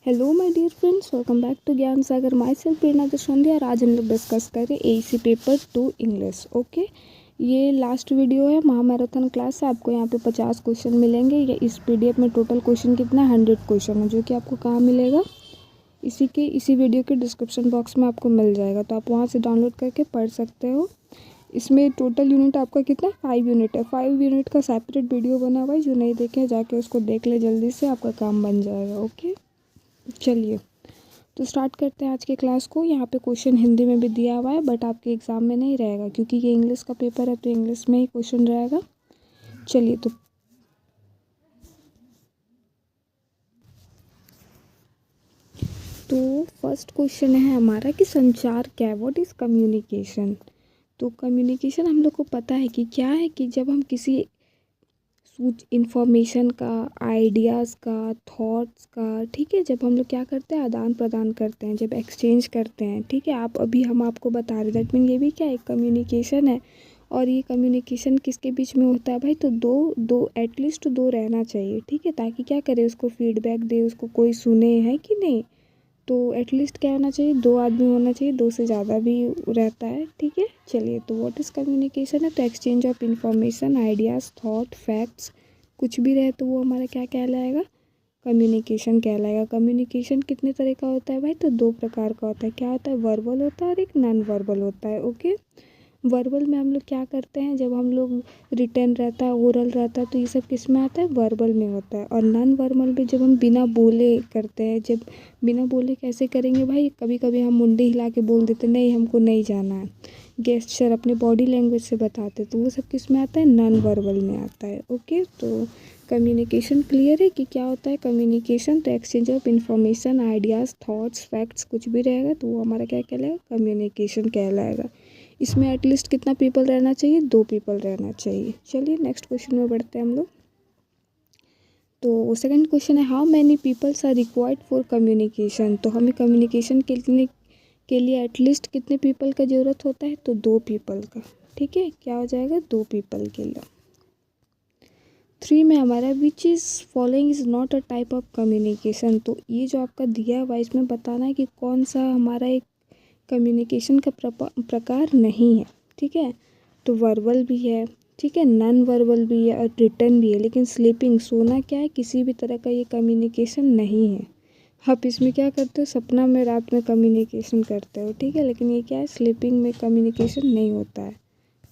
Hello my dear friends, welcome back to Gyan Sagar. My self प्रेरणा दशोंदी और आज हम लोग डिस्कस करें एईसी पेपर 2 इंग्लिश। ओके, ये लास्ट वीडियो है, महामैराथन क्लास है। आपको यहाँ पे 50 क्वेश्चन मिलेंगे। ये इस पीडीएफ में टोटल क्वेश्चन कितना 100 क्वेश्चन है, जो कि आपको कहाँ मिलेगा, इसी वीडियो के डिस्क्रिप्शन बॉक्स में आपको मिल जाएगा। तो आप वहाँ से डाउनलोड करके पढ़ सकते हो। इसमें टोटल यूनिट आपका कितना 5 यूनिट है। 5 यूनिट का सेपरेट वीडियो बना हुआ है, जो नहीं देखे जाके उसको देख ले जल्दी से, आपका काम बन जाएगा। ओके, चलिए तो स्टार्ट करते हैं आज के क्लास को। यहाँ पे क्वेश्चन हिंदी में भी दिया हुआ है, बट आपके एग्ज़ाम में नहीं रहेगा क्योंकि ये इंग्लिश का पेपर है, तो इंग्लिश में ही क्वेश्चन रहेगा। चलिए तो फर्स्ट क्वेश्चन है हमारा कि संचार क्या है, व्हाट इज़ कम्युनिकेशन। तो कम्युनिकेशन हम लोग को पता है कि क्या है, कि जब हम किसी इंफॉर्मेशन का, आइडियाज़ का, थॉट्स का, ठीक है, जब हम लोग क्या करते हैं, आदान प्रदान करते हैं, जब एक्सचेंज करते हैं, ठीक है। हम आपको बता रहे, दैट मीन ये भी क्या एक कम्युनिकेशन है। और ये कम्युनिकेशन किसके बीच में होता है भाई, तो दो एटलीस्ट 2 रहना चाहिए, ठीक है, ताकि क्या करे, उसको फीडबैक दे, उसको कोई सुने, है कि नहीं। तो एटलीस्ट क्या होना चाहिए, 2 आदमी होना चाहिए, 2 से ज़्यादा भी रहता है, ठीक है। चलिए, तो व्हाट इज़ कम्युनिकेशन है, तो exchange of information, ideas, thought, facts, कुछ भी रहे तो वो हमारा क्या कहलाएगा, कम्युनिकेशन कहलाएगा। कम्युनिकेशन कितने तरह का होता है भाई, तो 2 प्रकार का होता है। क्या होता है, वर्बल होता है और एक नॉन वर्बल होता है। ओके, वर्बल में हम लोग क्या करते हैं, जब हम लोग रिटर्न रहता है, ओरल रहता है, तो ये सब किस में आता है, वर्बल में होता है। और नॉन वर्बल में जब हम बिना बोले करते हैं, जब बिना बोले कैसे करेंगे भाई, कभी कभी हम मुंडी हिला के बोल देते नहीं हमको नहीं जाना है, गेस्चर अपने बॉडी लैंग्वेज से बताते, तो वो सब किस में आता है, नॉन वर्बल में आता है। ओके, तो कम्युनिकेशन क्लियर है कि क्या होता है कम्युनिकेशन, तो exchange of information, ideas, thoughts, facts, कुछ भी रहेगा तो वो हमारा क्या कहलाएगा, कम्युनिकेशन कहलाएगा। इसमें एटलीस्ट कितना पीपल रहना चाहिए, 2 पीपल रहना चाहिए। चलिए नेक्स्ट क्वेश्चन में बढ़ते हैं हम लोग। तो सेकंड क्वेश्चन है, how many peoples are required for communication. तो हमें कम्युनिकेशन के लिए एटलीस्ट कितने पीपल का ज़रूरत होता है, तो 2 पीपल का, ठीक है। क्या हो जाएगा, 2 पीपल के लिए। 3 में हमारा which is following is not a type of communication. तो ये जो आपका दिया हुआ है, इसमें बताना है कि कौन सा हमारा एक कम्युनिकेशन का प्रकार नहीं है, ठीक है। तो वर्बल भी है, ठीक है, नॉन वर्बल भी है और रिटर्न भी है। लेकिन स्लीपिंग, सोना क्या है, किसी भी तरह का ये कम्युनिकेशन नहीं है। आप इसमें क्या करते हो, सपना में रात में कम्युनिकेशन करते हो, ठीक है, लेकिन ये क्या है, स्लीपिंग में कम्युनिकेशन नहीं होता है,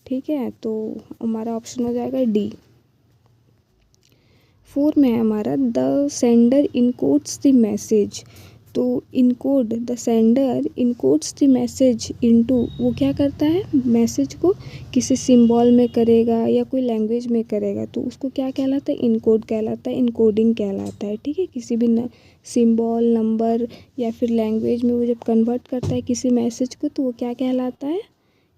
ठीक है। तो हमारा ऑप्शन हो जाएगा डी। 4 में है हमारा, the sender encodes the message. तो encode, the sender encodes the message into, वो क्या करता है, मैसेज को किसी सिंबल में करेगा या कोई लैंग्वेज में करेगा, तो उसको क्या कहलाता है, इनकोड कहलाता है, इनकोडिंग कहलाता है, ठीक है। किसी भी सिंबल, नंबर या फिर लैंग्वेज में वो जब कन्वर्ट करता है किसी मैसेज को, तो वो क्या कहलाता है,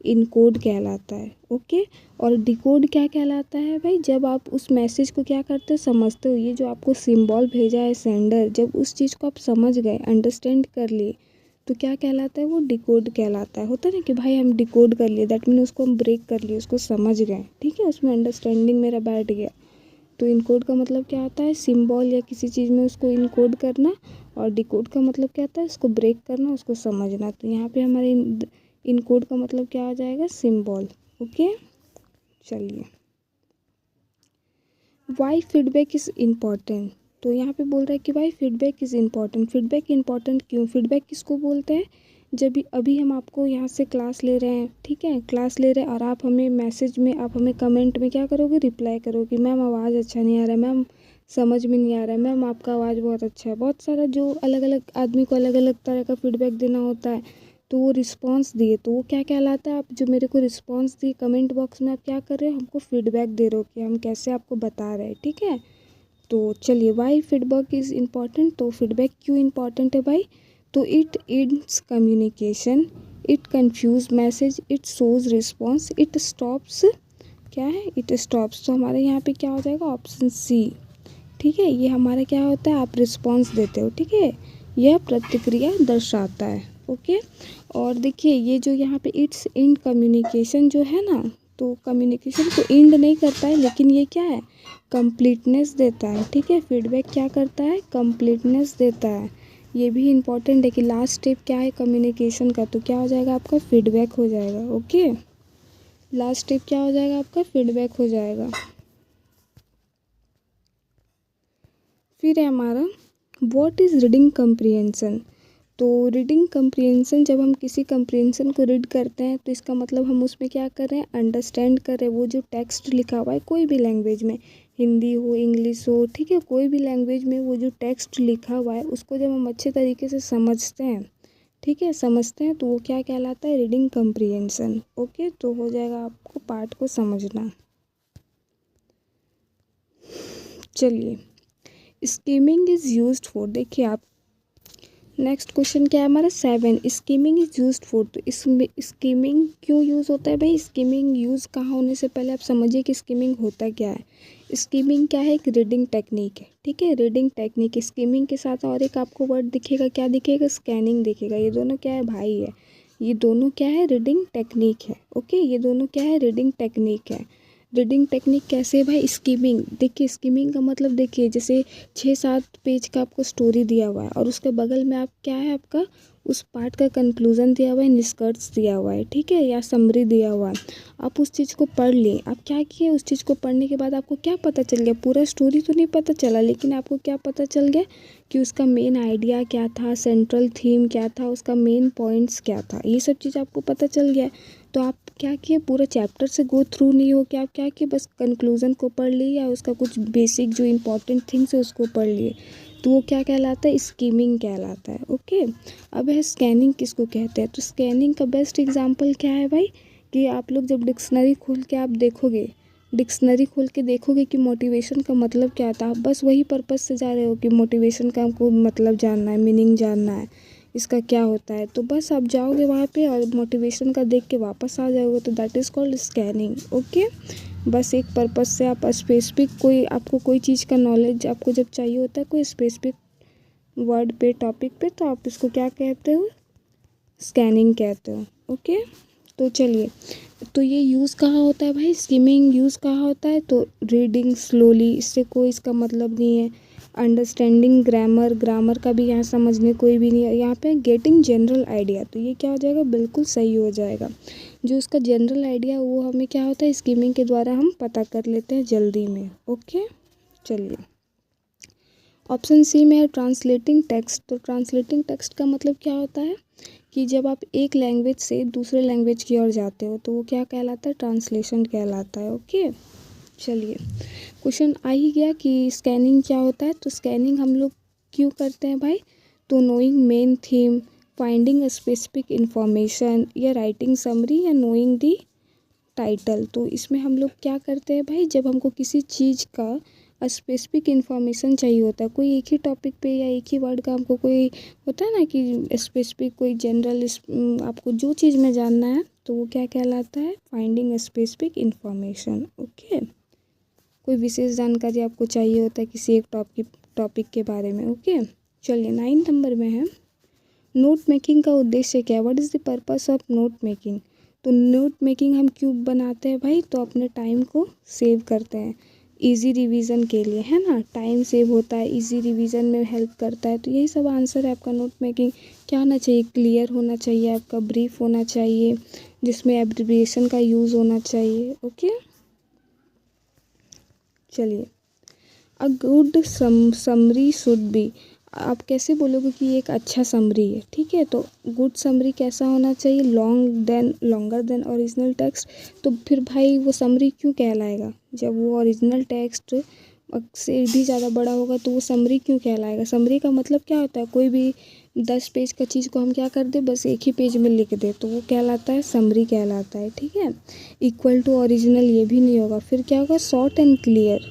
इनकोड कहलाता है। ओके, और डिकोड क्या कहलाता है भाई, जब आप उस मैसेज को क्या करते हो, समझते हो। ये जो आपको सिंबल भेजा है सेंडर, जब उस चीज़ को आप समझ गए, अंडरस्टैंड कर लिए, तो क्या कहलाता है, वो डिकोड कहलाता है। होता है ना कि भाई हम डिकोड कर लिए, दैट मीन उसको हम ब्रेक कर लिए, उसको समझ गए, ठीक है, उसमें अंडरस्टैंडिंग मेरा बैठ गया। तो इनकोड का मतलब क्या होता है, सिंबल या किसी चीज़ में उसको इनकोड करना, और डिकोड का मतलब क्या होता है, उसको ब्रेक करना, उसको समझना। तो यहाँ पे हमारे इनकोड का मतलब क्या आ जाएगा, सिंबल। ओके, चलिए, वाई फीडबैक इज़ इम्पॉर्टेंट। तो यहाँ पे बोल रहा है कि why feedback is important. Feedback important क्यों, फीडबैक किसको बोलते हैं, जब अभी हम आपको यहाँ से क्लास ले रहे हैं, ठीक है, क्लास ले रहे हैं, और आप हमें मैसेज में, आप हमें कमेंट में क्या करोगे, रिप्लाई करोगे, मैम आवाज़ अच्छा नहीं आ रहा है, मैम समझ में नहीं आ रहा है, मैम आपका आवाज़ बहुत अच्छा है। बहुत सारा जो अलग अलग आदमी को अलग अलग तरह का फीडबैक देना होता है, तो वो रिस्पॉन्स दिए, तो वो क्या कहलाता है, आप जो मेरे को रिस्पॉन्स दिए कमेंट बॉक्स में, आप क्या कर रहे हो, हमको फीडबैक दे रहे हो कि हम कैसे आपको बता रहे हैं, ठीक है। तो चलिए, वाई फीडबैक इज़ इम्पॉर्टेंट। तो फीडबैक क्यों इम्पॉर्टेंट है भाई, तो it adds communication, it confuse message, it shows response, it stops, क्या है, इट स्टॉप्स। तो हमारे यहाँ पे क्या हो जाएगा, ऑप्शन सी, ठीक है। ये हमारा क्या होता है, आप रिस्पॉन्स देते हो, ठीक है, यह प्रतिक्रिया दर्शाता है। ओके, और देखिए ये जो यहाँ पे इट्स एंड कम्युनिकेशन जो है ना, तो कम्युनिकेशन को एंड नहीं करता है, लेकिन ये क्या है, कंप्लीटनेस देता है, ठीक है। फीडबैक क्या करता है, कंप्लीटनेस देता है। ये भी इम्पॉर्टेंट है कि लास्ट स्टेप क्या है कम्युनिकेशन का, तो क्या हो जाएगा आपका फीडबैक हो जाएगा। ओके, लास्ट स्टेप क्या हो जाएगा आपका फीडबैक हो जाएगा। फिर है हमारा व्हाट इज़ रीडिंग कम्प्रीहेंशन। तो रीडिंग कम्प्रीहेंशन, जब हम किसी कम्प्रीहेंशन को रीड करते हैं तो इसका मतलब हम उसमें क्या कर रहे हैं, अंडरस्टैंड कर रहे हैं। वो जो टेक्स्ट लिखा हुआ है कोई भी लैंग्वेज में, हिंदी हो इंग्लिश हो, ठीक है, कोई भी लैंग्वेज में वो जो टेक्स्ट लिखा हुआ है उसको जब हम अच्छे तरीके से समझते हैं, ठीक है, समझते हैं, तो वो क्या कहलाता है, रीडिंग कम्प्रीहेंशन। ओके, तो हो जाएगा आपको पार्ट को समझना। चलिए, स्कीमिंग इज़ यूज्ड फॉर, देखिए आप नेक्स्ट क्वेश्चन क्या है हमारा 7, स्कीमिंग इज़ यूज्ड फॉर। तो इसमें स्कीमिंग क्यों यूज़ होता है भाई, स्कीमिंग यूज़ कहाँ होने से पहले आप समझिए कि स्कीमिंग होता क्या है। स्कीमिंग क्या है, एक रीडिंग टेक्निक है, ठीक है, रीडिंग टेक्निक। स्कीमिंग के साथ और एक आपको वर्ड दिखेगा, क्या दिखेगा, स्कैनिंग दिखेगा। ये दोनों क्या है भाई है, ये दोनों क्या है, रीडिंग टेक्निक है। ओके, ये दोनों क्या है, रीडिंग टेक्निक है। रीडिंग टेक्निक कैसे है भाई, स्कीमिंग, देखिए स्कीमिंग का मतलब देखिए जैसे 6-7 पेज का आपको स्टोरी दिया हुआ है और उसके बगल में आप क्या है आपका उस पार्ट का कंक्लूजन दिया हुआ है, निष्कर्ष दिया हुआ है, ठीक है, या समरी दिया हुआ है। आप उस चीज़ को पढ़ लिए, आप क्या किए, उस चीज़ को पढ़ने के बाद आपको क्या पता चल गया, पूरा स्टोरी तो नहीं पता चला लेकिन आपको क्या पता चल गया कि उसका मेन आइडिया क्या था, सेंट्रल थीम क्या था, उसका मेन पॉइंट्स क्या था, ये सब चीज़ आपको पता चल गया। तो आप क्या किए, पूरा चैप्टर से गो थ्रू नहीं हो कि आप क्या किए, बस कंक्लूज़न को पढ़ लिए या उसका कुछ बेसिक जो इम्पोर्टेंट थिंग्स है उसको पढ़ लिए, तो वो क्या कहलाता है, स्कीमिंग कहलाता है। ओके, अब है स्कैनिंग किसको कहते हैं। तो स्कैनिंग का बेस्ट एग्जांपल क्या है भाई, कि आप लोग जब डिक्शनरी खोल के आप देखोगे, डिक्शनरी खोल के देखोगे कि मोटिवेशन का मतलब क्या था, आप बस वही पर्पस से जा रहे हो कि मोटिवेशन का हमको मतलब जानना है, मीनिंग जानना है, इसका क्या होता है, तो बस आप जाओगे वहाँ पे और मोटिवेशन का देख के वापस आ जाओगे, तो that is called scanning. Okay, बस एक पर्पस से आप स्पेसिफिक कोई आपको कोई चीज़ का नॉलेज आपको जब चाहिए होता है कोई स्पेसिफिक वर्ड पे, टॉपिक पे, तो आप इसको क्या कहते हो, स्कैनिंग कहते हो। ओके, तो चलिए, तो ये यूज़ कहाँ होता है भाई, स्किमिंग यूज़ कहाँ होता है, तो रीडिंग स्लोली, इससे कोई इसका मतलब नहीं है। अंडरस्टैंडिंग ग्रामर, ग्रामर का भी यहाँ समझने कोई भी नहीं है। यहाँ पे गेटिंग जनरल आइडिया, तो ये क्या हो जाएगा, बिल्कुल सही हो जाएगा। जो उसका जनरल आइडिया वो हमें क्या होता है, स्किमिंग के द्वारा हम पता कर लेते हैं जल्दी में। ओके, चलिए, ऑप्शन सी में है ट्रांसलेटिंग टेक्स्ट। तो ट्रांसलेटिंग टेक्स्ट का मतलब क्या होता है कि जब आप एक लैंग्वेज से दूसरे लैंग्वेज की ओर जाते हो तो वो क्या कहलाता है, ट्रांसलेशन कहलाता है। ओके, चलिए, क्वेश्चन आ ही गया कि स्कैनिंग क्या होता है। तो स्कैनिंग हम लोग क्यों करते हैं भाई, तो knowing main theme, finding specific information, या राइटिंग समरी, या नोइंग दी टाइटल। तो इसमें हम लोग क्या करते हैं भाई, जब हमको किसी चीज़ का स्पेसिफिक इन्फॉर्मेशन चाहिए होता है, कोई एक ही टॉपिक पे या एक ही वर्ड का हमको कोई होता है ना कि स्पेसिफिक कोई जनरल आपको जो चीज़ में जानना है, तो वो क्या कहलाता है, फाइंडिंग स्पेसिफिक इन्फॉर्मेशन। ओके, कोई विशेष जानकारी आपको चाहिए होता है किसी एक टॉपिक के बारे में। ओके, चलिए 9 नंबर में है नोट मेकिंग का उद्देश्य क्या है, what is the purpose of note making. तो नोट मेकिंग हम क्यों बनाते हैं भाई, तो अपने टाइम को सेव करते हैं, इजी रिवीजन के लिए, है ना, टाइम सेव होता है, इजी रिवीजन में हेल्प करता है। तो यही सब आंसर है आपका। नोट मेकिंग क्या होना चाहिए, क्लियर होना चाहिए आपका, ब्रीफ होना चाहिए, जिसमें एब्रिविएशन का यूज़ होना चाहिए। ओके, चलिए, a good summary should be, आप कैसे बोलोगे कि ये एक अच्छा समरी है, ठीक है, तो गुड समरी कैसा होना चाहिए, लॉन्गर देन ओरिजिनल टेक्स्ट। तो फिर भाई वो समरी क्यों कहलाएगा, जब वो ओरिजिनल टेक्स्ट से भी ज़्यादा बड़ा होगा तो वो समरी क्यों कहलाएगा। समरी का मतलब क्या होता है, कोई भी 10 पेज का चीज़ को हम क्या कर दे, बस एक ही पेज में लिख दे, तो वो कहलाता है समरी कहलाता है, ठीक है। इक्वल टू ओरिजिनल ये भी नहीं होगा। फिर क्या होगा, शॉर्ट एंड क्लियर,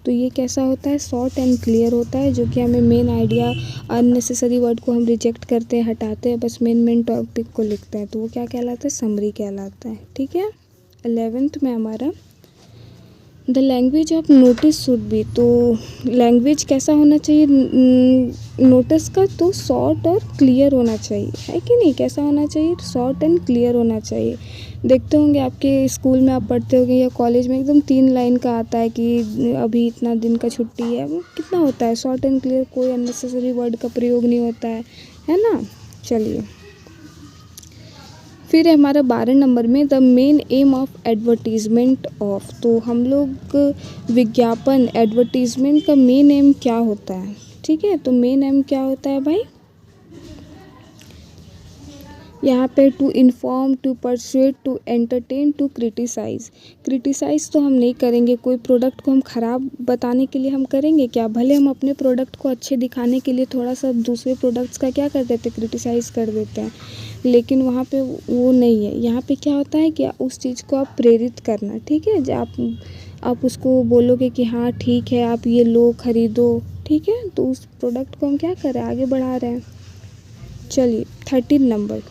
तो ये कैसा होता है, शॉर्ट एंड क्लियर होता है, जो कि हमें मेन आइडिया, अननेसेसरी वर्ड को हम रिजेक्ट करते हैं, हटाते हैं, बस मेन टॉपिक को लिखते हैं, तो वो क्या कहलाता है, समरी कहलाता है, ठीक है। 11th में हमारा the language of notice should be, तो लैंग्वेज कैसा होना चाहिए नोटिस का, तो शॉर्ट और क्लियर होना चाहिए, है कि नहीं। कैसा होना चाहिए, शॉर्ट एंड क्लियर होना चाहिए। देखते होंगे आपके स्कूल में आप पढ़ते होंगे या कॉलेज में एकदम 3 लाइन का आता है कि अभी इतना दिन का छुट्टी है, वो कितना होता है शॉर्ट एंड क्लियर, कोई अननेसेसरी वर्ड का प्रयोग नहीं होता है ना। चलिए फिर है हमारा 12 नंबर में the main M of advertisement of, तो हम लोग विज्ञापन एडवर्टीज़मेंट का मेन एम क्या होता है, ठीक है। तो मेन एम क्या होता है भाई, यहाँ पे to inform, to persuade, to entertain, to criticise. Criticise तो हम नहीं करेंगे, कोई प्रोडक्ट को हम ख़राब बताने के लिए हम करेंगे क्या, भले हम अपने प्रोडक्ट को अच्छे दिखाने के लिए थोड़ा सा दूसरे प्रोडक्ट्स का क्या कर देते हैं, क्रिटिसाइज़ कर देते हैं, लेकिन वहाँ पे वो नहीं है। यहाँ पे क्या होता है कि उस चीज़ को आप प्रेरित करना, ठीक है। जब आप उसको बोलोगे कि हाँ ठीक है आप ये लो खरीदो, ठीक है, तो उस प्रोडक्ट को हम क्या कर रहे हैं, आगे बढ़ा रहे हैं। चलिए 13 number,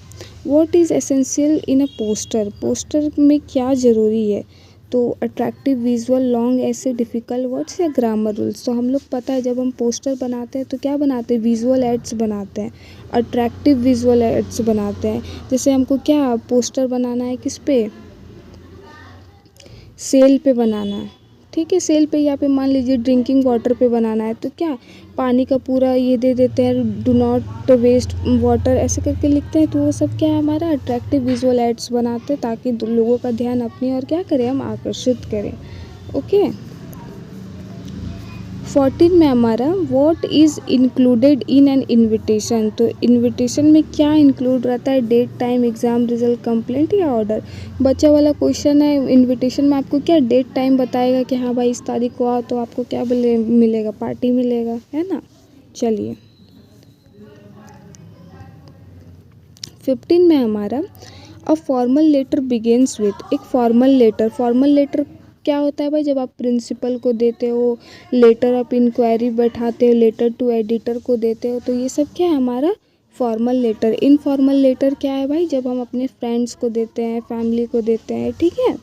what is essential in a poster, poster में क्या ज़रूरी है, तो अट्रैक्टिव विजुअल, लॉन्ग ऐसे, डिफ़िकल्ट वर्ड्स या ग्रामर रूल्स। तो हम लोग पता है जब हम पोस्टर बनाते हैं तो क्या बनाते हैं, विजुअल एड्स बनाते हैं, अट्रैक्टिव विजुअल एड्स बनाते हैं। जैसे हमको क्या पोस्टर बनाना है, किस पे, सेल पे बनाना है, ठीक है, सेल पे, या पे मान लीजिए ड्रिंकिंग वाटर पे बनाना है, तो क्या पानी का पूरा ये दे देते हैं, डू नॉट वेस्ट वाटर ऐसे करके लिखते हैं, तो वो सब क्या है हमारा अट्रैक्टिव विजुअल एड्स बनाते हैं, ताकि लोगों का ध्यान अपनी और क्या करें, हम आकर्षित करें। ओके 14 में हमारा what is included in an invitation, तो इन्विटेशन में क्या इंक्लूड रहता है, date, time, exam result, complaint या ऑर्डर। बच्चा वाला क्वेश्चन है, इन्विटेशन में आपको क्या डेट टाइम बताएगा कि हाँ भाई इस तारीख को आओ, तो आपको क्या मिलेगा, पार्टी मिलेगा, है ना। चलिए 15 में हमारा a formal letter begins with, एक फॉर्मल लेटर, फॉर्मल लेटर क्या होता है भाई, जब आप प्रिंसिपल को देते हो, लेटर ऑफ इंक्वायरी बैठाते हो, लेटर टू एडिटर को देते हो, तो ये सब क्या है हमारा फॉर्मल लेटर। इनफॉर्मल लेटर क्या है भाई, जब हम अपने फ्रेंड्स को देते हैं, फैमिली को देते हैं, ठीक है।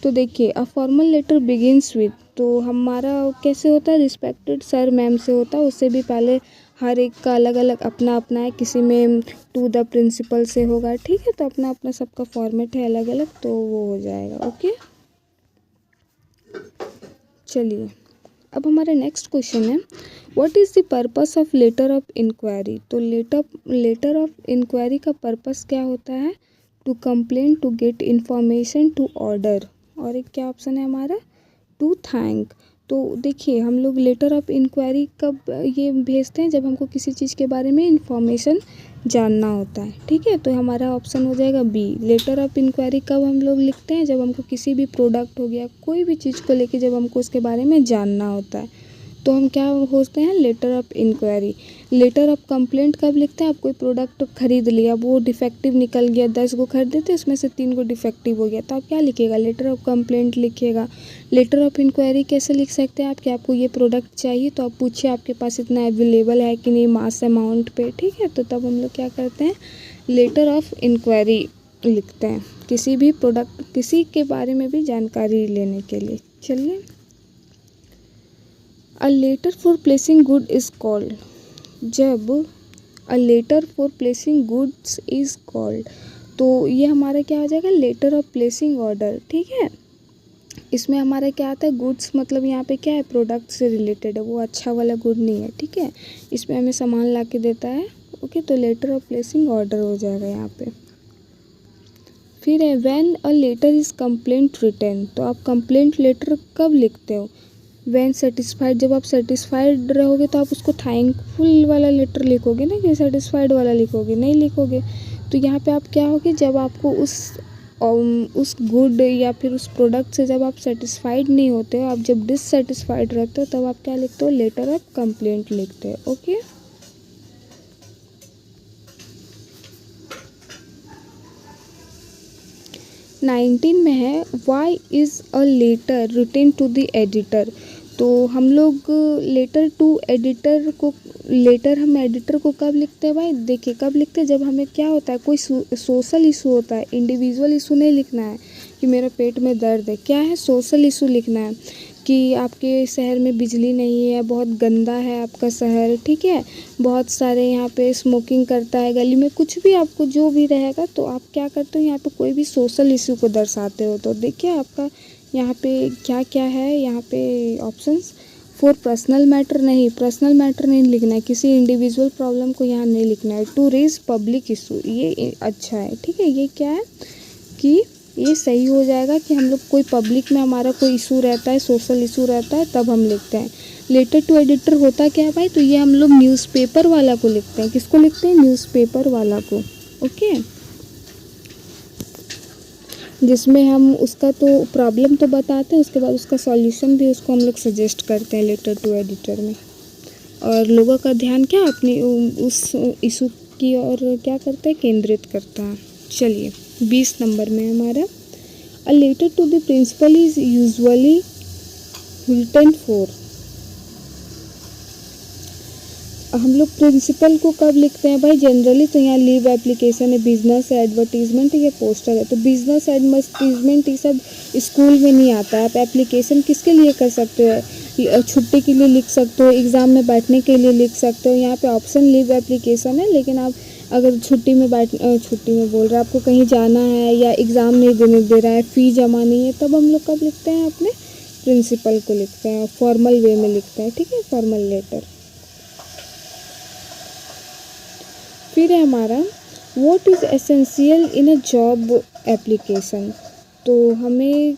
तो देखिए a formal letter begins with, तो हमारा कैसे होता है, रिस्पेक्टेड सर मैम से होता है, उससे भी पहले हर एक का अलग अलग अपना अपना है, किसी में टू द प्रिंसिपल से होगा, ठीक है, तो अपना अपना सबका फॉर्मेट है अलग अलग, तो वो हो जाएगा। ओके चलिए अब हमारा नेक्स्ट क्वेश्चन है, what is the purpose of letter of inquiry, तो लेटर ऑफ इंक्वायरी का पर्पस क्या होता है, to complain, to get information, to order, और एक क्या ऑप्शन है हमारा, टू थैंक। तो देखिए हम लोग लेटर ऑफ इंक्वायरी कब ये भेजते हैं, जब हमको किसी चीज़ के बारे में इंफॉर्मेशन जानना होता है, ठीक है, तो हमारा ऑप्शन हो जाएगा बी। लेटर ऑफ इंक्वायरी कब हम लोग लिखते हैं, जब हमको किसी भी प्रोडक्ट हो गया, कोई भी चीज़ को लेके जब हमको उसके बारे में जानना होता है, तो हम क्या होते हैं, letter of inquiry. Letter of complaint कब लिखते हैं, आप कोई प्रोडक्ट खरीद लिया, वो डिफेक्टिव निकल गया, 10 को खरीदे थे उसमें से 3 को डिफेक्टिव हो गया, तो आप क्या लिखिएगा, लेटर ऑफ कंप्लेंट लिखिएगा। लेटर ऑफ इंक्वायरी कैसे लिख सकते हैं आप, कि आपको ये प्रोडक्ट चाहिए, तो आप पूछिए आपके पास इतना अवेलेबल है कि नहीं, मास अमाउंट पे, ठीक है, तो तब हम लोग क्या करते हैं, लेटर ऑफ इंक्वायरी लिखते हैं, किसी भी प्रोडक्ट, किसी के बारे में भी जानकारी लेने के लिए। चलिए a letter for placing good is called, जब a letter for placing goods is called, तो ये हमारा क्या हो जाएगा, लेटर ऑफ प्लेसिंग ऑर्डर, ठीक है। इसमें हमारा क्या आता है, गुड्स मतलब यहाँ पे क्या है, प्रोडक्ट से रिलेटेड है, वो अच्छा वाला गुड नहीं है, ठीक है, इसमें हमें सामान ला के देता है। ओके तो लेटर ऑफ प्लेसिंग ऑर्डर हो जाएगा यहाँ पे। फिर है when a letter is complaint written, तो आप कंप्लेंट लेटर कब लिखते हो, व्हेन सेटिस्फाइड, जब आप सेटिस्फाइड रहोगे तो आप उसको थैंकफुल वाला लेटर लिखोगे ना, कि सेटिस्फाइड वाला लिखोगे, नहीं लिखोगे। तो यहाँ पे आप क्या होगे, जब आपको उस गुड या फिर उस प्रोडक्ट से जब आप सेटिस्फाइड नहीं होते हो, आप जब डिससेटिस्फाइड रहते हो, तब आप क्या लिखते हो, लेटर ऑफ कंप्लेंट लिखते हो। ओके 19 में है why is a letter written to the editor, तो हम लोग लेटर टू एडिटर को, लेटर हम एडिटर को कब लिखते हैं भाई, देखिए कब लिखते हैं, जब हमें क्या होता है, कोई सोशल इशू होता है, इंडिविजुअल इशू नहीं लिखना है कि मेरा पेट में दर्द है, क्या है, सोशल इशू लिखना है। कि आपके शहर में बिजली नहीं है, बहुत गंदा है आपका शहर, ठीक है, बहुत सारे यहाँ पे स्मोकिंग करता है गली में, कुछ भी आपको जो भी रहेगा तो आप क्या करते हो यहाँ पे कोई भी सोशल इशू को दर्शाते हो। तो देखिए आपका यहाँ पे क्या क्या है, यहाँ पे ऑप्शंस। फॉर पर्सनल मैटर नहीं लिखना है, किसी इंडिविजुअल प्रॉब्लम को यहाँ नहीं लिखना है। टू रेज पब्लिक इशू, ये अच्छा है, ठीक है। ये क्या है कि ये सही हो जाएगा कि हम लोग कोई पब्लिक में हमारा कोई इशू रहता है, सोशल इशू रहता है, तब हम लिखते हैं। लेटर टू एडिटर होता क्या है भाई, तो ये हम लोग न्यूज़पेपर वाला को लिखते हैं। किसको लिखते हैं, न्यूज़पेपर वाला को, ओके। जिसमें हम उसका तो प्रॉब्लम तो बताते हैं, उसके बाद उसका सॉल्यूशन भी उसको हम लोग सजेस्ट करते हैं लेटर टू एडिटर में। और लोगों का ध्यान क्या अपनी उस इशू की ओर क्या करते हैं, केंद्रित करता है। चलिए 20 नंबर में हमारा a letter to the principal is usually written for. हम लोग प्रिंसिपल को कब लिखते हैं भाई, जनरली तो यहाँ लीव एप्लीकेशन है, बिजनेस है, एडवर्टीजमेंट या पोस्टर है। तो बिजनेस एडवर्टीजमेंट ये सब स्कूल में नहीं आता है। आप एप्लीकेशन किसके लिए कर सकते हो, छुट्टी के लिए लिख सकते हो, एग्ज़ाम में बैठने के लिए लिख सकते हो। यहाँ पे ऑप्शन लीव एप्लीकेशन है, लेकिन आप अगर छुट्टी में बोल रहा है, आपको कहीं जाना है या एग्ज़ाम नहीं देने दे रहा है, फ़ी जमा नहीं है, तब हम लोग कब लिखते हैं, अपने प्रिंसिपल को लिखते हैं, फॉर्मल वे में लिखते हैं, ठीक है, फॉर्मल लेटर। फिर है हमारा what is essential in a job application. तो हमें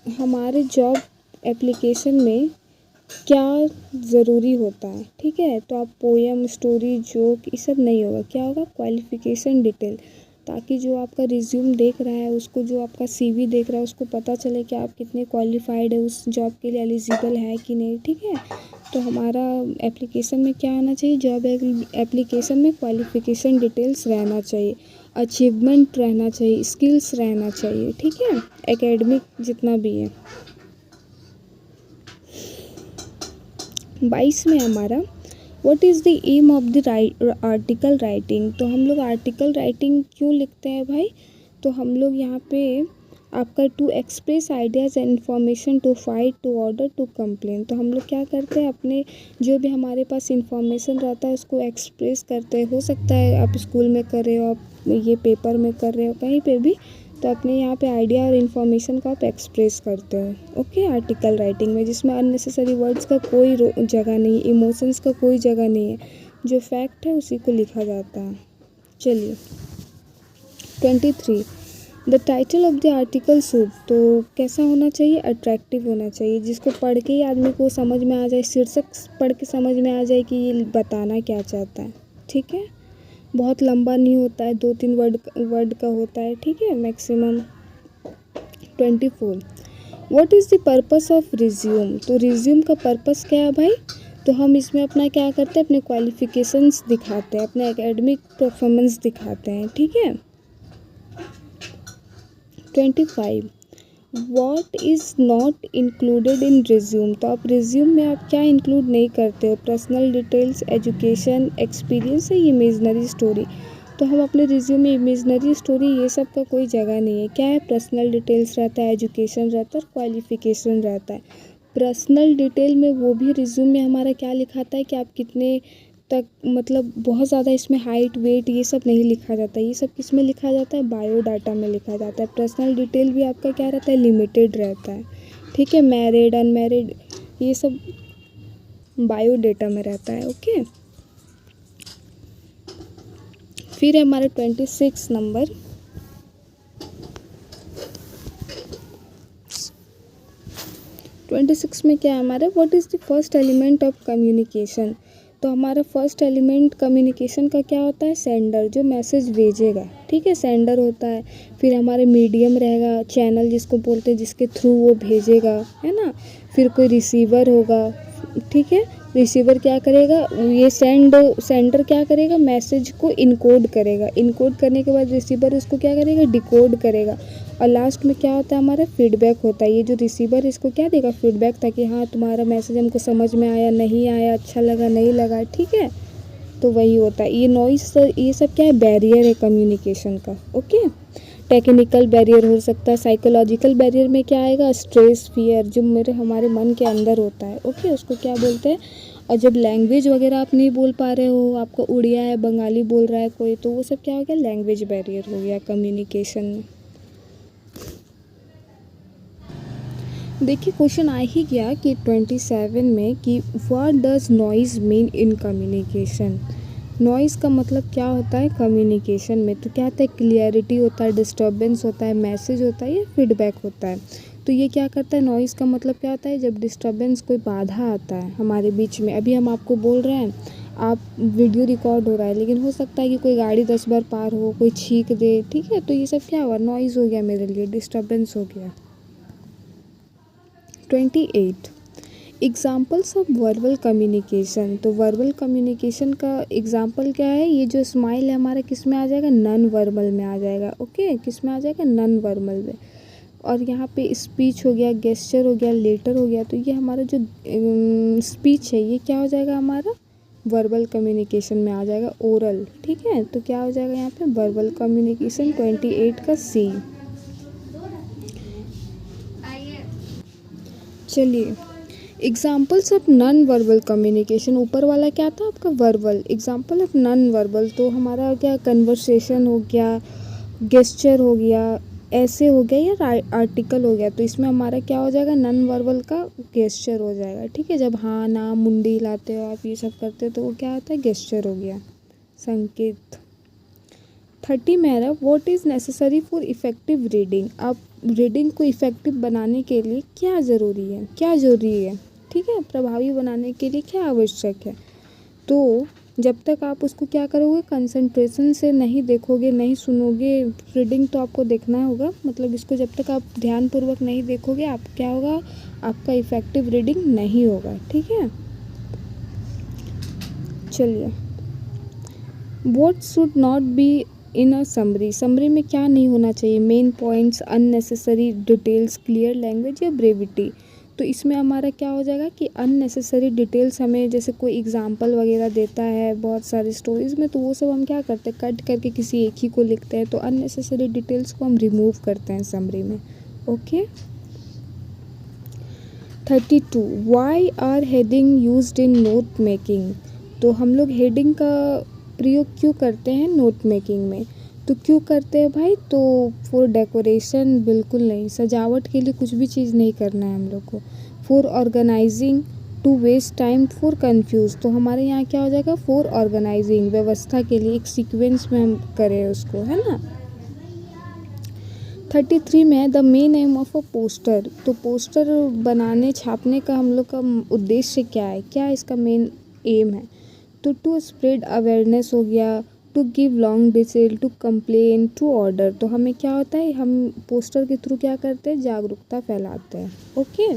हमारे जॉब एप्लीकेशन में क्या ज़रूरी होता है, ठीक है। तो आप पोएम, स्टोरी, जोक ये सब नहीं होगा, क्या होगा, क्वालिफ़िकेशन डिटेल, ताकि जो आपका रिज्यूम देख रहा है उसको, जो आपका सीवी देख रहा है उसको पता चले कि आप कितने क्वालिफाइड है, उस जॉब के लिए एलिजिबल है कि नहीं, ठीक है। तो हमारा एप्लीकेशन में क्या आना चाहिए, जॉब एप्लीकेशन में क्वालिफ़िकेशन डिटेल्स रहना चाहिए, अचीवमेंट रहना चाहिए, स्किल्स रहना चाहिए, ठीक है, एकेडमिक जितना भी है। 22 में हमारा what is the aim of the article writing. तो हम लोग आर्टिकल राइटिंग क्यों लिखते हैं भाई, तो हम लोग यहाँ पे आपका to express ideas and information, to fight, to order, to complain. तो हम लोग क्या करते हैं, अपने जो भी हमारे पास इंफॉर्मेशन रहता है उसको एक्सप्रेस करते हैं। हो सकता है आप स्कूल में कर रहे हो, आप ये पेपर में कर रहे हो, कहीं पे भी, तो अपने यहाँ पे आइडिया और इन्फॉर्मेशन को आप एक्सप्रेस करते हो, ओके, आर्टिकल राइटिंग में, जिसमें अननेसेसरी वर्ड्स का कोई जगह नहीं, इमोशंस का कोई जगह नहीं है, जो फैक्ट है उसी को लिखा जाता है। चलिए 23 the title of the article should. तो कैसा होना चाहिए, अट्रैक्टिव होना चाहिए, जिसको पढ़ के ही आदमी को समझ में आ जाए, शीर्षक पढ़ के समझ में आ जाए कि ये बताना क्या चाहता है, ठीक है। बहुत लंबा नहीं होता है, 2-3 वर्ड का होता है, ठीक है, maximum. 24 what is the purpose of resume. तो रिज्यूम का पर्पस क्या है भाई, तो हम इसमें अपना क्या करते हैं, अपने क्वालिफ़िकेशंस दिखाते हैं, अपने एकेडमिक परफॉर्मेंस दिखाते हैं, ठीक है। 25 what is not included in resume. तो आप रिज्यूम में आप क्या इंक्लूड नहीं करते हो, पर्सनल डिटेल्स, एजुकेशन, एक्सपीरियंस है, इमेजनरी स्टोरी। तो हम अपने रिज्यूम में इमेजनरी स्टोरी ये सब का कोई जगह नहीं है, क्या है, पर्सनल डिटेल्स रहता है, एजुकेशन रहता है, और क्वालिफ़िकेशन रहता है। पर्सनल डिटेल में वो भी रिज्यूम में हमारा क्या लिखाता है कि आप कितने तक, मतलब बहुत ज़्यादा इसमें हाइट, वेट ये सब नहीं लिखा जाता है, ये सब किस में लिखा जाता है, बायोडाटा में लिखा जाता है। पर्सनल डिटेल भी आपका क्या रहता है, लिमिटेड रहता है, ठीक है, मैरिड, अनमैरिड, ये सब बायोडाटा में रहता है, ओके। फिर है हमारा 26 नंबर 26 में क्या है हमारा, what is the first element of communication. तो हमारा फर्स्ट एलिमेंट कम्युनिकेशन का क्या होता है, सेंडर, जो मैसेज भेजेगा, ठीक है, सेंडर होता है। फिर हमारे मीडियम रहेगा, चैनल जिसको बोलते हैं, जिसके थ्रू वो भेजेगा, है ना। फिर कोई रिसीवर होगा, ठीक है, रिसीवर क्या करेगा, ये सेंडर क्या करेगा, मैसेज को इनकोड करेगा, इनकोड करने के बाद रिसीवर उसको क्या करेगा, डिकोड करेगा। और लास्ट में क्या होता है, हमारा फीडबैक होता है। ये जो रिसीवर इसको क्या देगा, फीडबैक, ताकि हाँ तुम्हारा मैसेज हमको समझ में आया, नहीं आया, अच्छा लगा, नहीं लगा, ठीक है। तो वही होता है, ये नॉइस, ये सब क्या है, बैरियर है कम्युनिकेशन का, ओके। टेक्निकल बैरियर हो सकता है। साइकोलॉजिकल बैरियर में क्या आएगा, स्ट्रेस, फियर, जो मेरे हमारे मन के अंदर होता है, ओके, उसको क्या बोलते हैं। और जब लैंग्वेज वगैरह आप नहीं बोल पा रहे हो, आपका उड़िया है, बंगाली बोल रहा है कोई, तो वो सब क्या हो गया, लैंग्वेज बैरियर हो गया कम्युनिकेशन में। देखिए क्वेश्चन आ ही गया कि 27 में कि what does noise mean in communication. Noise का मतलब क्या होता है कम्युनिकेशन में, तो क्या होता है, क्लियरिटी होता है, डिस्टर्बेंस होता है, मैसेज होता है या फीडबैक होता है। तो ये क्या करता है, नॉइज़ का मतलब क्या होता है, जब डिस्टर्बेंस, कोई बाधा आता है हमारे बीच में। अभी हम आपको बोल रहे हैं, आप वीडियो रिकॉर्ड हो रहा है, लेकिन हो सकता है कि कोई गाड़ी 10 बार पार हो, कोई छींक दे, ठीक है, तो ये सब क्या हुआ, नॉइज़ हो गया मेरे लिए, डिस्टर्बेंस हो गया। 28 एग्जाम्पल्स ऑफ वर्बल कम्युनिकेशन। तो वर्बल कम्युनिकेशन का एग्जाम्पल क्या है, ये जो स्माइल है हमारा किस में आ जाएगा, नॉन वर्बल में आ जाएगा, ओके, किस में आ जाएगा, नॉन वर्बल में। और यहाँ पे स्पीच हो गया, गेस्चर हो गया, लेटर हो गया, तो ये हमारा जो स्पीच है ये क्या हो जाएगा, हमारा वर्बल कम्युनिकेशन में आ जाएगा, ओरल, ठीक है। तो क्या हो जाएगा यहाँ पे, वर्बल कम्युनिकेशन 28 का सी। चलिए examples of non verbal communication, ऊपर वाला क्या था आपका, verbal. Example of non verbal, तो हमारा क्या, कन्वर्सेशन हो गया, गेस्चर हो गया, ऐसे हो गया, या आर्टिकल हो गया। तो इसमें हमारा क्या हो जाएगा, नॉन वर्बल का गेस्चर हो जाएगा, ठीक है। जब हाँ ना मुंडी हिलाते हो आप, ये सब करते हो, तो वो क्या होता है, गेस्चर हो गया, संकेत। 30 में है, what is necessary for effective reading. आप रीडिंग को इफ़ेक्टिव बनाने के लिए क्या ज़रूरी है, क्या ज़रूरी है, ठीक है, प्रभावी बनाने के लिए क्या आवश्यक है। तो जब तक आप उसको क्या करोगे, कंसंट्रेशन से नहीं देखोगे, नहीं सुनोगे, रीडिंग तो आपको देखना होगा, मतलब इसको जब तक आप ध्यानपूर्वक नहीं देखोगे, आप क्या होगा, आपका इफ़ेक्टिव रीडिंग नहीं होगा, ठीक है। चलिए, what should not be in a summary. Summary में क्या नहीं होना चाहिए, main points, unnecessary details, clear language या ब्रेविटी। तो इसमें हमारा क्या हो जाएगा कि अननेसेसरी डिटेल्स, हमें जैसे कोई एग्जांपल वगैरह देता है बहुत सारी स्टोरीज़ में, तो वो सब हम क्या करते हैं, कट करके किसी एक ही को लिखते हैं। तो अननेसेसरी डिटेल्स को हम रिमूव करते हैं समरी में, okay. 32 why are heading used in note making. तो हम लोग हेडिंग का प्रयोग क्यों करते हैं नोट मेकिंग में, तो क्यों करते हैं भाई, तो फॉर डेकोरेशन बिल्कुल नहीं, सजावट के लिए कुछ भी चीज़ नहीं करना है हम लोग को। For organising, to waste time, for confuse, तो हमारे यहाँ क्या हो जाएगा, फॉर ऑर्गेनाइजिंग, व्यवस्था के लिए, एक सीक्वेंस में हम करें उसको, है ना। 33 में the main M of a poster. तो पोस्टर बनाने, छापने का हम लोग का उद्देश्य क्या है, क्या इसका मेन एम है, तो टू स्प्रेड अवेयरनेस हो गया, to give long detail, to complain, to order. तो हमें क्या होता है, हम पोस्टर के थ्रू क्या करते हैं, जागरूकता फैलाते हैं, ओके।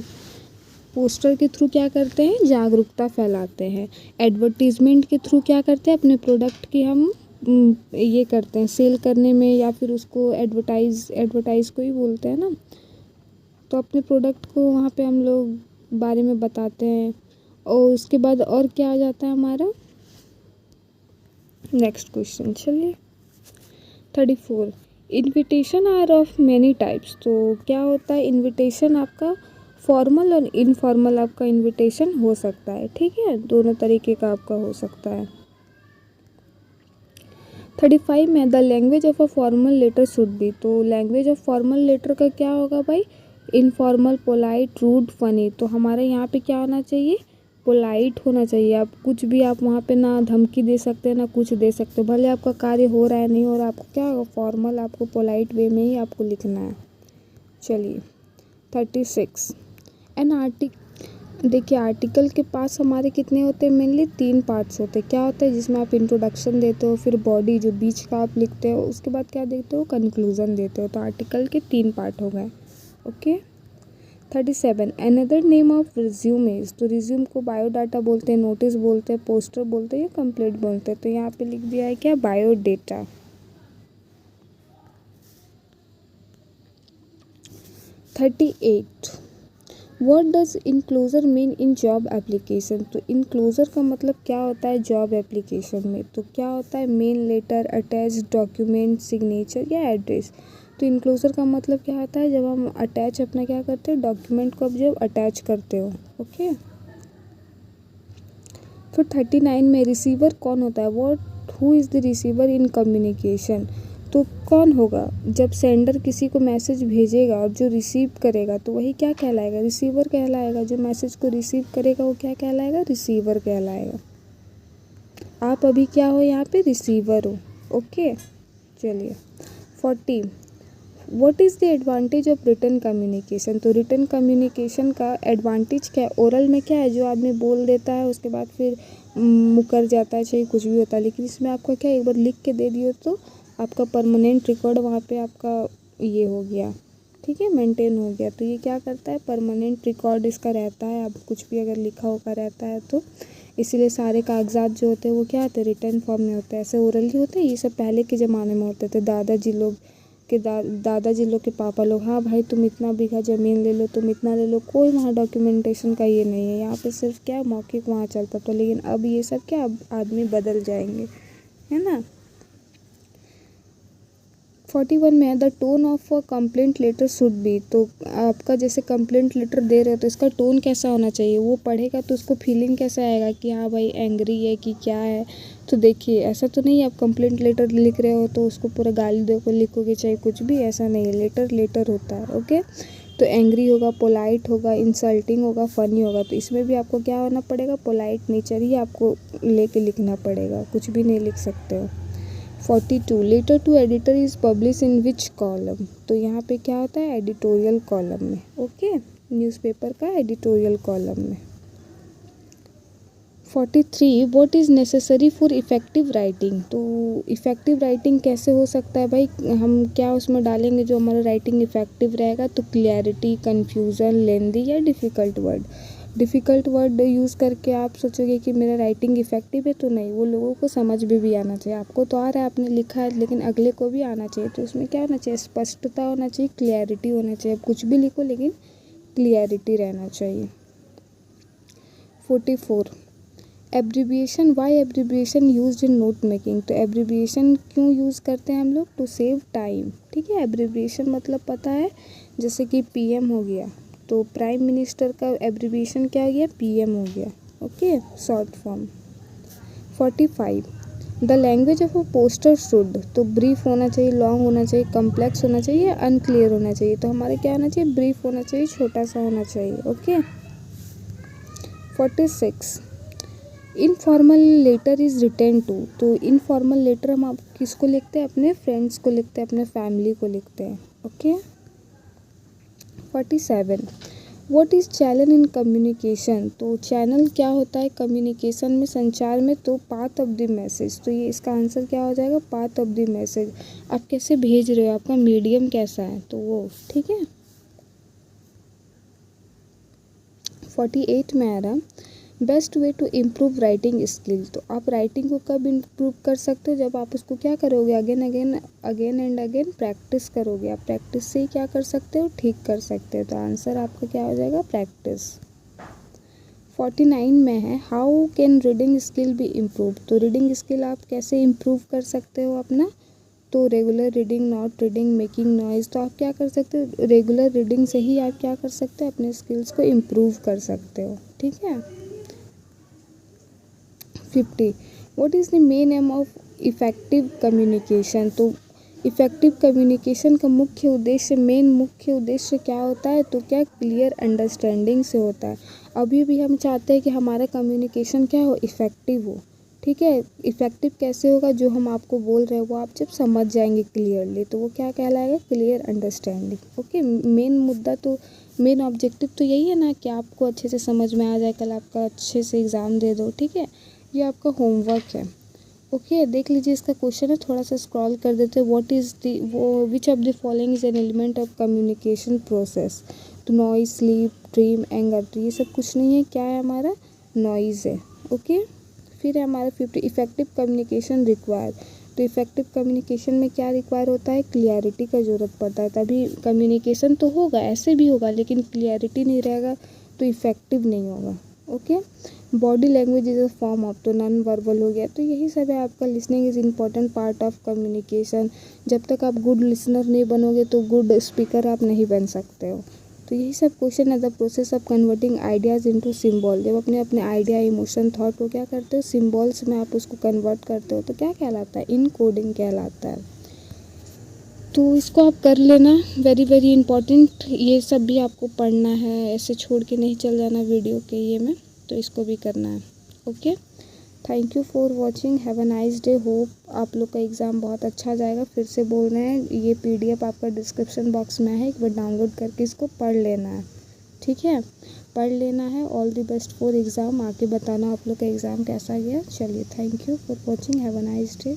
पोस्टर के थ्रू क्या करते हैं, जागरूकता फैलाते हैं। एडवर्टीज़मेंट के थ्रू क्या करते हैं, अपने प्रोडक्ट की हम ये करते हैं, सेल करने में, या फिर उसको एडवर्टाइज़ को ही बोलते हैं ना। तो अपने प्रोडक्ट को वहाँ पे हम लोग बारे में बताते हैं। और उसके बाद और क्या आ जाता है हमारा, नेक्स्ट क्वेश्चन। चलिए 34 invitation are of many types. तो क्या होता है, इन्विटेशन आपका फॉर्मल और इनफॉर्मल आपका इन्विटेशन हो सकता है, ठीक है, दोनों तरीके का आपका हो सकता है। 35 में the language of a formal letter should be. तो लैंग्वेज ऑफ फॉर्मल लेटर का क्या होगा भाई, इनफॉर्मल, पोलाइट, रूड, फनी। तो हमारे यहाँ पे क्या होना चाहिए, पोलाइट होना चाहिए। आप कुछ भी, आप वहाँ पे ना धमकी दे सकते हैं ना कुछ दे सकते हो, भले आपका कार्य हो रहा है नहीं हो रहा, आपको क्या होगा, फॉर्मल, आपको पोलाइट वे में ही आपको लिखना है। चलिए 36 एन आर्टिक। देखिए आर्टिकल के पास हमारे कितने होते हैं, मेनली 3 पार्ट्स होते हैं। क्या होता है, जिसमें आप इंट्रोडक्शन देते हो, फिर बॉडी जो बीच का आप लिखते हो, उसके बाद क्या देते हो, कंक्लूजन देते हो। तो आर्टिकल के 3 पार्ट हो गए, okay. 37 another name of resumes. तो रिज्यूम को बायोडाटा बोलते हैं, नोटिस बोलते हैं, पोस्टर बोलते हैं या कंप्लेंट बोलते हैं। तो यहाँ पे लिख दिया है क्या, biodata. 38 what does enclosure mean in job application. तो इनक्लोजर का मतलब क्या होता है जॉब एप्लीकेशन में, तो क्या होता है, main letter, attach document, signature या एड्रेस। तो इनक्लोजर का मतलब क्या होता है, जब हम अटैच अपना क्या करते हैं डॉक्यूमेंट को, अब जब अटैच करते हो। ओके। फिर 39 में रिसीवर कौन होता है, what who is the receiver in communication. तो कौन होगा, जब सेंडर किसी को मैसेज भेजेगा और जो रिसीव करेगा तो वही क्या कहलाएगा, रिसीवर कहलाएगा। जो मैसेज को रिसीव करेगा वो क्या कहलाएगा, रिसीवर कहलाएगा। आप अभी क्या हो यहाँ पे, रिसीवर हो। ओके चलिए 40 what is the advantage of written communication. तो रिटन कम्युनिकेशन का एडवांटेज क्या है, ओरल में क्या है, जो आदमी बोल देता है उसके बाद फिर मुकर जाता है, चाहे कुछ भी होता है, लेकिन इसमें आपका क्या है, एक बार लिख के दे दियो तो आपका परमानेंट रिकॉर्ड वहाँ पे आपका ये हो गया, ठीक है, मेंटेन हो गया। तो ये क्या करता है, परमानेंट रिकॉर्ड इसका रहता है, अब कुछ भी अगर लिखा होगा रहता है तो इसीलिए सारे कागजात जो होते हैं वो क्या होते हैं, रिटर्न फॉर्म में होते हैं। ऐसे ओरली होते हैं, ये सब पहले के ज़माने में होते थे, दादाजी लोग के दादाजी लोग के पापा लोग, हाँ भाई तुम इतना बीघा ज़मीन ले लो, तुम इतना ले लो, कोई वहाँ डॉक्यूमेंटेशन का ये नहीं है, यहाँ पे सिर्फ क्या मौखिक वहाँ चलता था। लेकिन अब ये सब क्या, अब आदमी बदल जाएंगे, है ना। 41 में है the tone of a complaint letter should be. तो आपका जैसे कंप्लेंट लेटर दे रहे हो तो इसका टोन कैसा होना चाहिए, वो पढ़ेगा तो उसको फीलिंग कैसा आएगा कि हाँ भाई एंग्री है कि क्या है। तो देखिए ऐसा तो नहीं है आप कंप्लेंट लेटर लिख रहे हो तो उसको पूरा गाली दे को लिखोगे, चाहे कुछ भी, ऐसा नहीं है। लेटर लेटर होता है। ओके, तो एंग्री होगा, पोलाइट होगा, इंसल्टिंग होगा, फनी होगा। तो इसमें भी आपको क्या होना पड़ेगा, पोलाइट नेचर ही आपको लेके लिखना पड़ेगा, कुछ भी नहीं लिख सकते हो। 42 letter to editor is publish in which column. तो यहाँ पे क्या होता है, एडिटोरियल कॉलम में। ओके, न्यूज़पेपर का एडिटोरियल कॉलम में। 43 what is necessary for effective writing. तो इफ़ेक्टिव राइटिंग कैसे हो सकता है भाई, हम क्या उसमें डालेंगे जो हमारा राइटिंग इफ़ेक्टिव रहेगा। तो क्लैरिटी, कन्फ्यूज़न, लेंदी या difficult word. Difficult word use करके आप सोचोगे कि मेरा राइटिंग इफ़ेक्टिव है, तो नहीं, वो लोगों को समझ भी आना चाहिए। आपको तो आ रहा है, आपने लिखा है, लेकिन अगले को भी आना चाहिए। तो उसमें क्या होना चाहिए, स्पष्टता होना चाहिए, क्लियरिटी होना चाहिए। आप कुछ भी लिखो लेकिन क्लियरिटी रहना चाहिए। 44 abbreviation, why abbreviation used in note making. तो एब्रीविएशन क्यों यूज़ करते हैं हम लोग, टू सेव टाइम। ठीक है, एब्रीविएशन मतलब पता है, जैसे कि पीएम हो गया तो प्राइम मिनिस्टर का एब्रीविएशन क्या हो गया, पीएम हो गया। Okay, short form. 45 the language of a poster should. तो ब्रीफ होना चाहिए, लॉन्ग होना चाहिए, कम्प्लेक्स होना चाहिए, अनक्लियर होना चाहिए। तो हमारे क्या होना चाहिए, ब्रीफ होना चाहिए, छोटा सा होना चाहिए। Okay. 46 informal letter is written to. तो इनफॉर्मल लेटर हम आप किसको लिखते हैं, अपने फ्रेंड्स को लिखते हैं, अपने फैमिली को लिखते हैं। Okay. 47 what is channel in communication. तो चैनल क्या होता है कम्युनिकेशन में, संचार में। तो पाथ ऑफ द मैसेज। तो ये इसका आंसर क्या हो जाएगा, पाथ ऑफ द मैसेज। आप कैसे भेज रहे हो, आपका मीडियम कैसा है, तो वो, ठीक है। 48 में आ रहा best way to improve writing skill. तो आप राइटिंग को कब इम्प्रूव कर सकते हो, जब आप उसको क्या करोगे, अगेन एंड अगेन प्रैक्टिस करोगे। आप प्रैक्टिस से ही क्या कर सकते हो, ठीक कर सकते हो। तो आंसर आपका क्या हो जाएगा, प्रैक्टिस। 49 में है how can reading skill B improve. तो रीडिंग स्किल आप कैसे इम्प्रूव कर सकते हो अपना। तो regular reading, not reading, making noise. तो आप क्या कर सकते हो, रेगुलर रीडिंग से ही आप क्या कर सकते हो, अपने स्किल्स को इम्प्रूव कर सकते हो। ठीक है। 50 what is the main M of effective communication. तो इफ़ेक्टिव कम्युनिकेशन का मुख्य उद्देश्य, मुख्य उद्देश्य क्या होता है, तो क्या क्लियर अंडरस्टैंडिंग से होता है। अभी भी हम चाहते हैं कि हमारा कम्युनिकेशन क्या हो, इफ़ेक्टिव हो। ठीक है, इफ़ेक्टिव कैसे होगा, जो हम आपको बोल रहे हैं वो आप जब समझ जाएंगे क्लियरली, तो वो क्या कहलाएगा, क्लियर अंडरस्टैंडिंग। ओके, मेन मुद्दा तो, मेन ऑब्जेक्टिव तो यही है ना कि आपको अच्छे से समझ में आ जाए, कल आपका अच्छे से एग्ज़ाम दे दो। ठीक है, ये आपका होमवर्क है। ओके, देख लीजिए इसका क्वेश्चन है, थोड़ा सा स्क्रॉल कर देते हैं। व्हाट इज़ दी वो which of the following is an element of communication process. तो नॉइज, स्लीप, ड्रीम, एंगर। तो ये सब कुछ नहीं है, क्या है हमारा, नॉइज़ है। ओके। फिर है हमारा 50 इफ़ेक्टिव कम्युनिकेशन रिक्वायर। तो इफ़ेक्टिव कम्युनिकेशन में क्या रिक्वायर होता है, क्लियरिटी का ज़रूरत पड़ता है, तभी कम्युनिकेशन तो होगा, ऐसे भी होगा, लेकिन क्लियरिटी नहीं रहेगा तो इफ़ेक्टिव नहीं होगा। Okay. Body language is a form of, तो नॉन वर्बल हो गया। तो यही सब है आपका listening is important part of communication. जब तक आप गुड लिसनर नहीं बनोगे तो गुड स्पीकर आप नहीं बन सकते हो। तो यही सब क्वेश्चन है। The process of converting ideas into symbol, जब अपने अपने आइडिया, इमोशन, थॉट को क्या करते हो, सिंबल्स में आप उसको कन्वर्ट करते हो, तो क्या कहलाता है, इनकोडिंग कहलाता है। तो इसको आप कर लेना, वेरी वेरी इंपॉर्टेंट। ये सब भी आपको पढ़ना है, ऐसे छोड़ के नहीं चल जाना वीडियो के ये में, तो इसको भी करना है। Okay, thank you for watching, have a nice day. Hope आप लोग का एग्ज़ाम बहुत अच्छा जाएगा। फिर से बोल रहे हैं, ये PDF आपका डिस्क्रिप्शन बॉक्स में है, एक बार डाउनलोड करके इसको पढ़ लेना है, ठीक है, पढ़ लेना है। All the best for exam. आके बताना आप लोग का एग्ज़ाम कैसा गया। चलिए, thank you for watching, have a nice day.